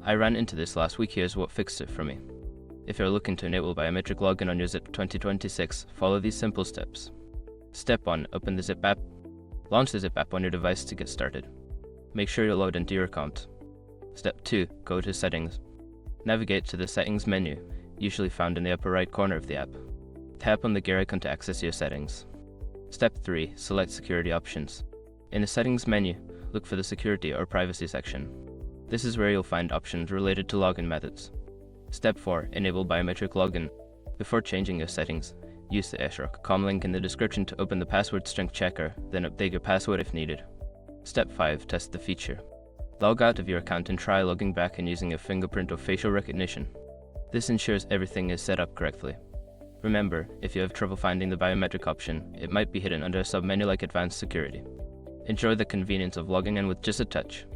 I ran into this last week. Here's what fixed it for me. If you're looking to enable biometric login on your ZIP 2026, follow these simple steps. Step 1. Open the ZIP app. Launch the ZIP app on your device to get started. Make sure you load into your account. Step 2. Go to Settings. Navigate to the Settings menu, usually found in the upper right corner of the app. Tap on the gear icon to access your settings. Step 3. Select Security Options. In the Settings menu, look for the Security or Privacy section. This is where you'll find options related to login methods. Step 4. Enable biometric login. Before changing your settings, use the eshrock.com link in the description to open the password strength checker, then update your password if needed. Step 5. Test the feature. Log out of your account and try logging back and using a fingerprint or facial recognition. This ensures everything is set up correctly. Remember, if you have trouble finding the biometric option, it might be hidden under a submenu like Advanced Security. Enjoy the convenience of logging in with just a touch.